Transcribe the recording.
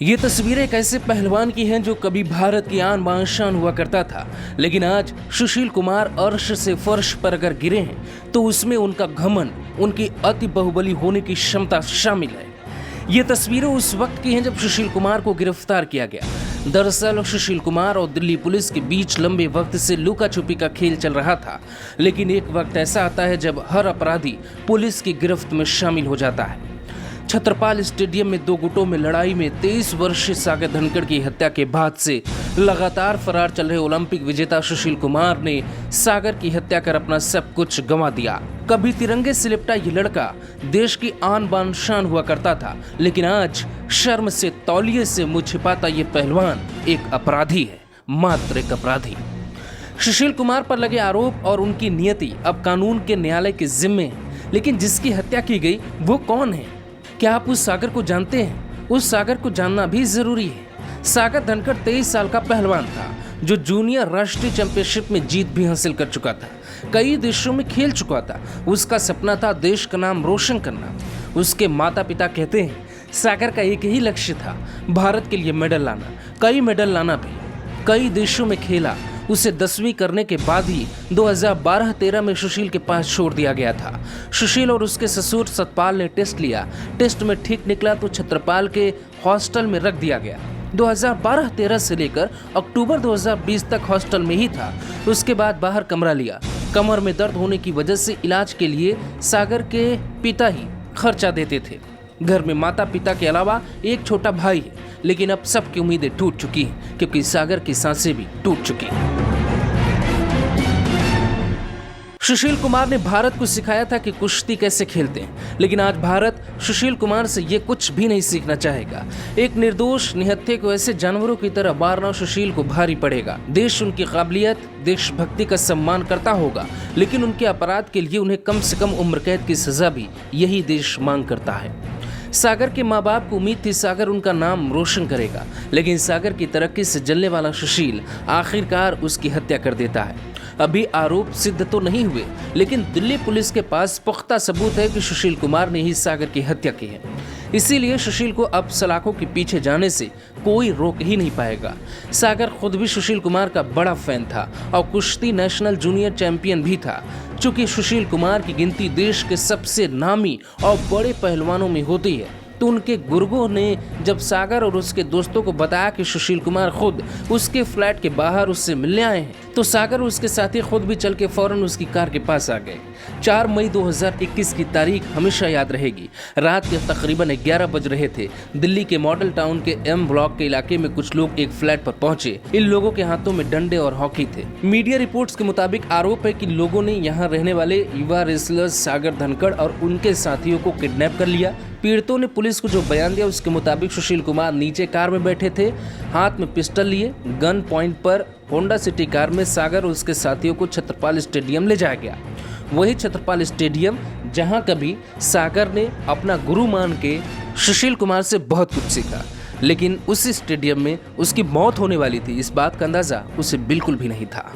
ये तस्वीरें एक ऐसे पहलवान की हैं जो कभी भारत की आन बान शान हुआ करता था, लेकिन आज सुशील कुमार अर्श से फर्श पर अगर गिरे हैं तो उसमें उनका घमंड, उनकी अति बाहुबली होने की क्षमता शामिल है। ये तस्वीरें उस वक्त की हैं जब सुशील कुमार को गिरफ्तार किया गया। दरअसल सुशील कुमार और दिल्ली पुलिस के बीच लंबे वक्त से लुका छुपी का खेल चल रहा था, लेकिन एक वक्त ऐसा आता है जब हर अपराधी पुलिस की गिरफ्त में शामिल हो जाता है। छत्रपाल स्टेडियम में दो गुटों में लड़ाई में 23 वर्षीय सागर धनखड़ की हत्या के बाद से लगातार फरार चल रहे ओलंपिक विजेता सुशील कुमार ने सागर की हत्या कर अपना सब कुछ गंवा दिया। कभी तिरंगे से लिपटा ये लड़का देश की आन बान शान हुआ करता था, लेकिन आज शर्म से तौलिए से मुंह छिपाता ये पहलवान एक अपराधी है, मात्र एक अपराधी। सुशील कुमार पर लगे आरोप और उनकी नियति अब कानून के न्यायालय के जिम्मे है, लेकिन जिसकी हत्या की गई वो कौन है? क्या आप उस सागर को जानते हैं? उस सागर को जानना भी जरूरी है। सागर धनखड़ 23 साल का पहलवान था जो जूनियर राष्ट्रीय चैंपियनशिप में जीत भी हासिल कर चुका था, कई देशों में खेल चुका था। उसका सपना था देश का नाम रोशन करना। उसके माता पिता कहते हैं सागर का एक ही लक्ष्य था, भारत के लिए मेडल लाना। कई मेडल लाना भी, कई देशों में खेला। उसे 10वीं करने के बाद ही 2012-13 में सुशील के पास छोड़ दिया गया था। सुशील और उसके ससुर सतपाल ने टेस्ट लिया, टेस्ट में ठीक निकला तो छत्रपाल के हॉस्टल में रख दिया गया। 2012-13 से लेकर अक्टूबर 2020 तक हॉस्टल में ही था। उसके बाद बाहर कमरा लिया। कमर में दर्द होने की वजह से इलाज के लिए सागर के पिता ही खर्चा देते थे। घर में माता पिता के अलावा एक छोटा भाई है, लेकिन अब सबकी उम्मीदें टूट चुकी हैं क्योंकि सागर की सांसें भी टूट चुकी हैं। सुशील कुमार ने भारत को सिखाया था कि कुश्ती कैसे खेलते हैं, लेकिन आज भारत सुशील कुमार से ये कुछ भी नहीं सीखना चाहेगा। एक निर्दोष निहत्थे को ऐसे जानवरों की तरह मारना सुशील को भारी पड़ेगा। देश उनकी काबिलियत, देशभक्ति का सम्मान करता होगा, लेकिन उनके अपराध के लिए उन्हें कम से कम उम्र कैद की सजा भी यही देश मांग करता है। सागर के माँ बाप को उम्मीद थी सागर उनका नाम रोशन करेगा, लेकिन सागर की तरक्की से जलने वाला सुशील आखिरकार उसकी हत्या कर देता है। अभी आरोप सिद्ध तो नहीं हुए, लेकिन दिल्ली पुलिस के पास पुख्ता सबूत है कि सुशील कुमार ने ही सागर की हत्या की है। इसीलिए सुशील को अब सलाखों के पीछे जाने से कोई रोक ही नहीं पाएगा। सागर खुद भी सुशील कुमार का बड़ा फैन था और कुश्ती नेशनल जूनियर चैंपियन भी था। चूंकि सुशील कुमार की गिनती देश के सबसे नामी और बड़े पहलवानों में होती है, तो उनके गुर्गों ने जब सागर और उसके दोस्तों को बताया कि सुशील कुमार खुद उसके फ्लैट के बाहर उससे मिलने आए हैं, तो सागर और उसके साथी खुद भी चल के फौरन उसकी कार के पास आ गए। 4 मई 2021 की तारीख हमेशा याद रहेगी। रात के तकरीबन 11 बज रहे थे। दिल्ली के मॉडल टाउन के एम ब्लॉक के इलाके में कुछ लोग एक फ्लैट पर पहुंचे। इन लोगों के हाथों में डंडे और हॉकी थे। मीडिया रिपोर्ट्स के मुताबिक आरोप है कि लोगों ने यहाँ रहने वाले युवा रेसलर सागर धनखड़ और उनके साथियों को किडनैप कर लिया। पीड़ितों ने पुलिस को जो बयान दिया उसके मुताबिक सुशील कुमार नीचे कार में बैठे थे, हाथ में पिस्टल लिए। गन पॉइंट पर होंडा सिटी कार में सागर और उसके साथियों को छत्रपाल स्टेडियम ले जाया गया। वही छत्रपाल स्टेडियम जहां कभी सागर ने अपना गुरु मान के सुशील कुमार से बहुत कुछ सीखा, लेकिन उसी स्टेडियम में उसकी मौत होने वाली थी, इस बात का अंदाजा उसे बिल्कुल भी नहीं था।